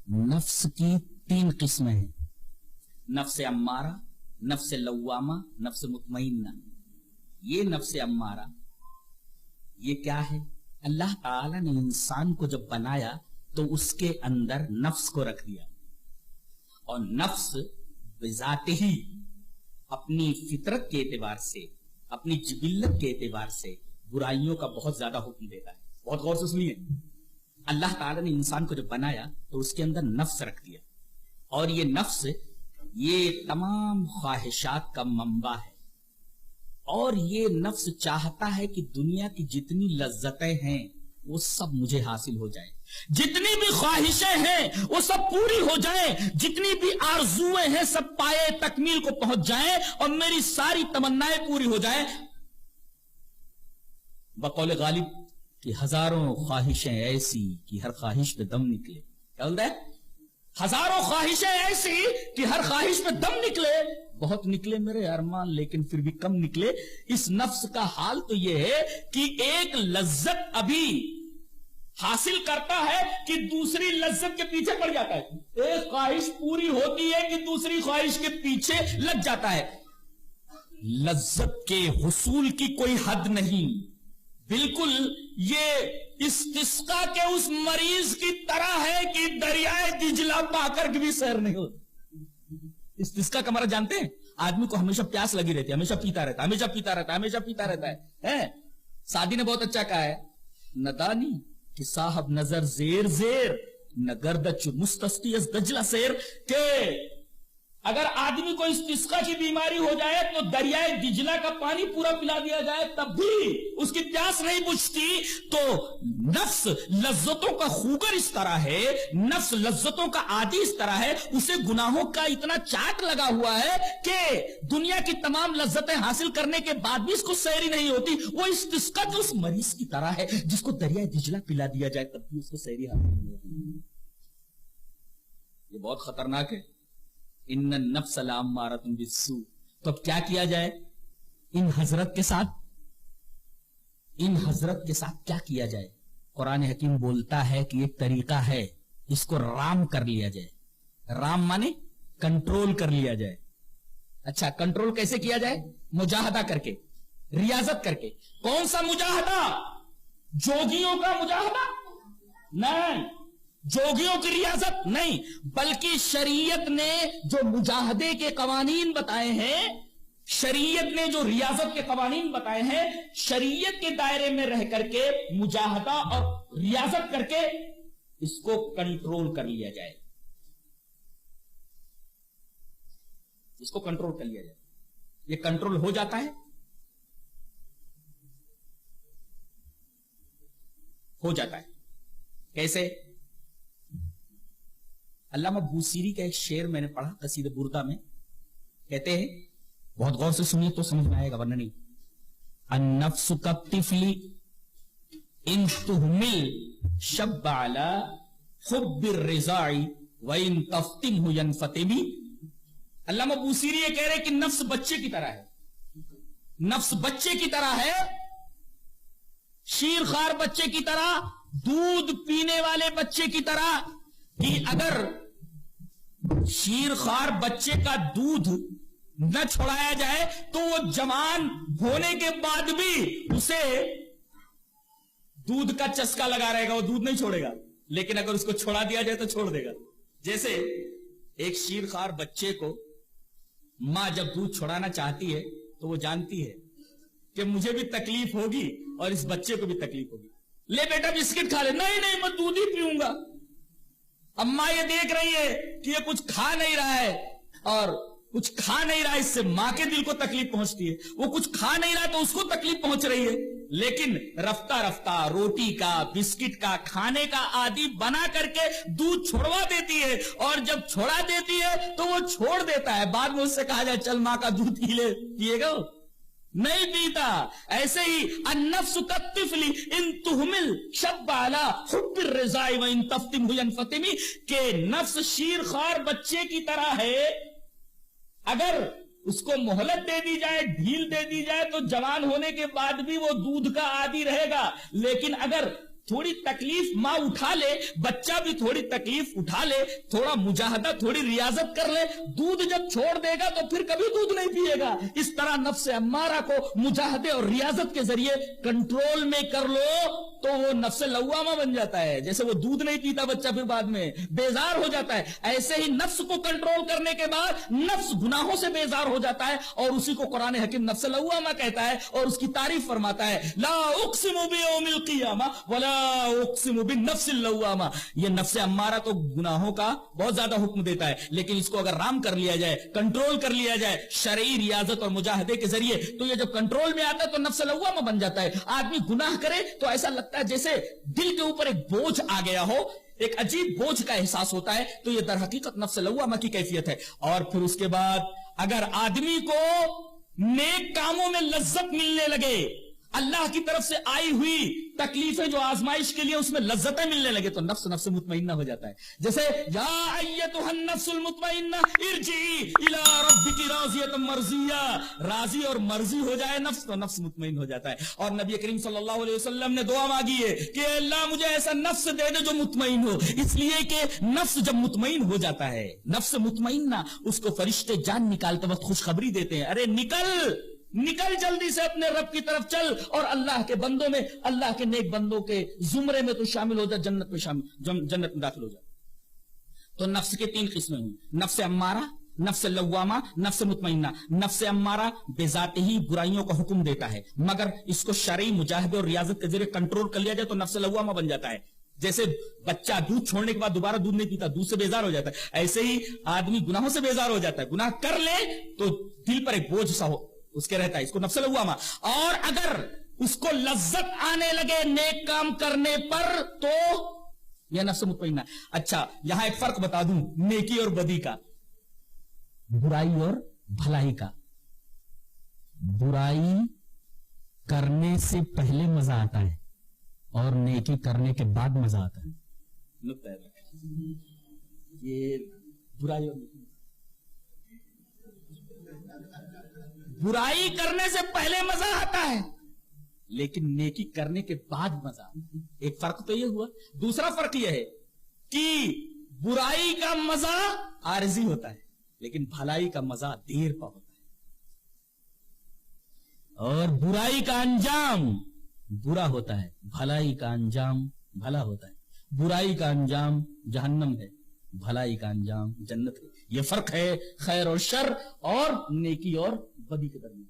नफ्स की 3 किस्में हैं, नफ्स अम्मारा, नफ्स लव्वामा, नफ्स मुतमइन्ना। ये नफ्स अम्मारा ये क्या है? अल्लाह ताला ने इंसान को जब बनाया तो उसके अंदर नफ्स को रख दिया, और नफ्स बिजाते ही अपनी फितरत के एतबार से, अपनी जिबिल्लत के एतबार से बुराइयों का बहुत ज्यादा हुक्म देता है। बहुत गौर से सुनिए, अल्लाह ताला ने इंसान को जब बनाया तो उसके अंदर नफ्स रख दिया, और ये नफ्स ये तमाम ख्वाहिशात का मंबा है, और ये नफ्स चाहता है कि दुनिया की जितनी लज्जतें हैं वो सब मुझे हासिल हो जाए, जितनी भी ख्वाहिशें हैं वो सब पूरी हो जाए, जितनी भी आरज़ुएं हैं सब पाए तकमील को पहुंच जाए और मेरी सारी तमन्नाएं पूरी हो जाए। बकौल गालिब कि हजारों ख्वाहिशें ऐसी कि हर ख्वाहिश पे दम निकले। क्या बोलता है? हजारों ख्वाहिशें ऐसी कि हर ख्वाहिश पे दम निकले। बहुत निकले मेरे अरमान, लेकिन फिर भी कम निकले। इस नफ्स का हाल तो यह है कि एक लज्जत अभी हासिल करता है कि दूसरी लज्जत के पीछे पड़ जाता है। एक ख्वाहिश पूरी होती है कि दूसरी ख्वाहिश के पीछे लग जाता है। लज्जत के हुसूल की कोई हद नहीं। बिल्कुल ये इस्तिस्का के उस मरीज की तरह है कि दरियाए दिजला पाकर के भी सैर नहीं होती। इस्तिस्का का मर्ज़ जानते हैं? आदमी को हमेशा प्यास लगी रहती है, हमेशा पीता रहता है, हमेशा पीता रहता है, हमेशा पीता रहता है। सादी ने बहुत अच्छा कहा है, नदानी कि साहब नजर जेर जेर न गर्दच मुस्तस्की दजला शेर, के अगर आदमी को इस्तिस्का की बीमारी हो जाए तो दरियाए दिजला का पानी पूरा पिला दिया जाए तब भी उसकी प्यास नहीं बुझती। तो नफ्स लज्जतों का खूगर इस तरह है, नफ्स लज्जतों का आदी इस तरह है, उसे गुनाहों का इतना चाट लगा हुआ है कि दुनिया की तमाम लज्जतें हासिल करने के बाद भी इसको सैरी नहीं होती। वो इस्तिस्का के उस मरीज की तरह है जिसको दरियाए दिजला पिला दिया जाए तब भी उसको सैरी हासिल नहीं होती। ये बहुत खतरनाक है। इन्न नफ्स लअम्मारतुन बिस्सू। तो अब क्या किया जाए इन हजरत के साथ? इन हजरत के साथ क्या किया जाए? कुरान हकीम बोलता है कि एक तरीका है, इसको राम कर लिया जाए। राम माने कंट्रोल कर लिया जाए। अच्छा, कंट्रोल कैसे किया जाए? मुजाहदा करके, रियाजत करके। कौन सा मुजाहदा? जोगियों का मुजाहदा नहीं, जोगियों की रियाजत नहीं, बल्कि शरीयत ने जो मुजाहदे के कवानीन बताए हैं, शरीयत ने जो रियाजत के कवानीन बताए हैं, शरीयत के दायरे में रह करके मुजाहदा और रियाजत करके इसको कंट्रोल कर लिया जाए। इसको कंट्रोल कर लिया जाए। ये कंट्रोल हो जाता है? हो जाता है। कैसे? अल्लामा बूसीरी का एक शेर मैंने पढ़ा कसीदे बुर्दा में, कहते हैं, बहुत गौर से सुनिए तो समझ में आएगा वरना नहीं। अन्नफ्सु कत्तिफली इन तुहमिल शब अला हुब्बिर रिज़ाई व इन तफ्तिमहु यनफतिमी। अल्लामा बूसीरी ये कह रहे कि नफ्स बच्चे की तरह है। नफ्स बच्चे की तरह है, शीरखार बच्चे की तरह, दूध पीने वाले बच्चे की तरह, कि अगर शीरखार बच्चे का दूध न छुड़ाया जाए तो वो जवान होने के बाद भी उसे दूध का चस्का लगा रहेगा, वो दूध नहीं छोड़ेगा। लेकिन अगर उसको छोड़ा दिया जाए तो छोड़ देगा। जैसे एक शीरखार बच्चे को मां जब दूध छुड़ाना चाहती है तो वो जानती है कि मुझे भी तकलीफ होगी और इस बच्चे को भी तकलीफ होगी। ले बेटा बिस्किट खा ले। नहीं नहीं, मैं दूध ही पीऊंगा। अम्मा ये देख रही है कि ये कुछ खा नहीं रहा है और कुछ खा नहीं रहा है, इससे मां के दिल को तकलीफ पहुंचती है। वो कुछ खा नहीं रहा है तो उसको तकलीफ पहुंच रही है, लेकिन रफ्ता रफ्ता रोटी का, बिस्किट का, खाने का आदि बना करके दूध छोड़वा देती है, और जब छोड़ा देती है तो वो छोड़ देता है। बाद में उससे कहा जाए चल मां का दूध पी ले, पिएगा? नहीं पीता। ऐसे ही अन्नफ्सु कत्तिफली इन तुहमिल शब अला हुब्बिर रिज़ाई व इन तफ्तिमहु यनफतिमी, के नफ्स शीरखार बच्चे की तरह है। अगर उसको मोहलत दे दी जाए, ढील दे दी जाए तो जवान होने के बाद भी वो दूध का आदी रहेगा। लेकिन अगर थोड़ी तकलीफ माँ उठा ले, बच्चा भी थोड़ी तकलीफ उठा ले, थोड़ा मुजाहदा, थोड़ी रियाजत कर ले, दूध जब छोड़ देगा तो फिर कभी दूध नहीं पिएगा। इस तरह नफ्स अम्मारा को मुजाहदे और रियाजत के जरिए कंट्रोल में कर लो तो वो नफ्स लव्वामा बन जाता है। जैसे वो दूध नहीं पीता बच्चा फिर बाद में बेजार हो जाता है, ऐसे ही नफ्स को कंट्रोल करने के बाद नफ्स गुनाहों से बेजार हो जाता है, और उसी को कुरान हकीम नफ्स लव्वामा कहता है और उसकी तारीफ फरमाता है, ला उक़्सिमु बियौमिल क़ियामा वला उक़्सिमु बिन्नफ्सिल लव्वामा। ये नफ्स अम्मारा तो गुनाहों का बहुत ज्यादा हुक्म देता है, लेकिन इसको अगर राम कर लिया जाए, कंट्रोल कर लिया जाए शरई रियाजत और मुजाहदे के जरिए, तो ये जब कंट्रोल में आता है तो नफ्स लव्वामा बन जाता है। आदमी गुनाह करे तो ऐसा लगता है जैसे दिल के ऊपर एक बोझ आ गया हो, एक अजीब बोझ का एहसास होता है, तो यह दर हकीकत नफ्स लव्वामा की कैफियत है। और फिर उसके बाद अगर आदमी को नेक कामों में लज्जत मिलने लगे, अल्लाह की तरफ से आई हुई तकलीफें जो आजमाइश के लिए उसमें लज्जतें मिलने लगे, तो नफ्स नफ्स मुतमइन्ना हो जाता है। जैसे या अय्यतुहन नफ्सुल मुतमइन्ना इरजी इला रब्बिकी राज़ियतम मर्ज़िया, राजी और मर्जी हो जाए नफ्स तो नफ्स मुतमइन हो जाता है। और नबी करीम सल्लल्लाहु अलैहि वसल्लम ने दुआ मांगी है कि अल्लाह मुझे ऐसा नफ्स दे दे जो मुतमइन हो, इसलिए कि नफ्स जब मुतमइन हो जाता है, नफ्स मुतमइन्ना, उसको फरिश्ते जान निकालते वक्त खुशखबरी देते हैं, अरे निकल जल्दी से अपने रब की तरफ चल और अल्लाह के बंदों में, अल्लाह के नेक बंदों के जुमरे में तो शामिल हो जा, जन्नत में दाखिल हो जा। तो नफ्स के 3 किस्में हुई, नफ्स अम्मारा, नफ्स लव्वामा, नफ्स मुतमइन्ना। नफ्स अम्मारा बेजाते ही बुराइयों का हुक्म देता है, मगर इसको शरई मुजाहिदे और रियाजत के जरिए कंट्रोल कर लिया जाए तो नफ्स लव्वामा बन जाता है। जैसे बच्चा दूध छोड़ने के बाद दोबारा दूध नहीं पीता, दूध से बेजार हो जाता है, ऐसे ही आदमी गुनाहों से बेजार हो जाता है। गुनाह कर ले तो दिल पर एक बोझ सा हो उसके रहता है, इसको नफ्स लव्वामा। और अगर उसको लज्जत आने लगे नेक काम करने पर तो यह नफ्स मुतमइन्ना। अच्छा, यहां एक फर्क बता दूं नेकी और बदी का, बुराई और भलाई का। बुराई करने से पहले मजा आता है और नेकी करने के बाद मजा आता है। नुक्ता है ये बुराई और नेकी। बुराई करने से पहले मजा आता है लेकिन नेकी करने के बाद मजा आता है। एक फर्क तो ये हुआ। दूसरा फर्क यह है कि बुराई का मजा आरजी होता है लेकिन भलाई का मजा देर पर होता है। और बुराई का अंजाम बुरा होता है, भलाई का अंजाम भला होता है। बुराई का अंजाम जहन्नम है, भलाई का अंजाम जन्नत है। यह फर्क है खैर और शर और नेकी और बदी के दरमियान।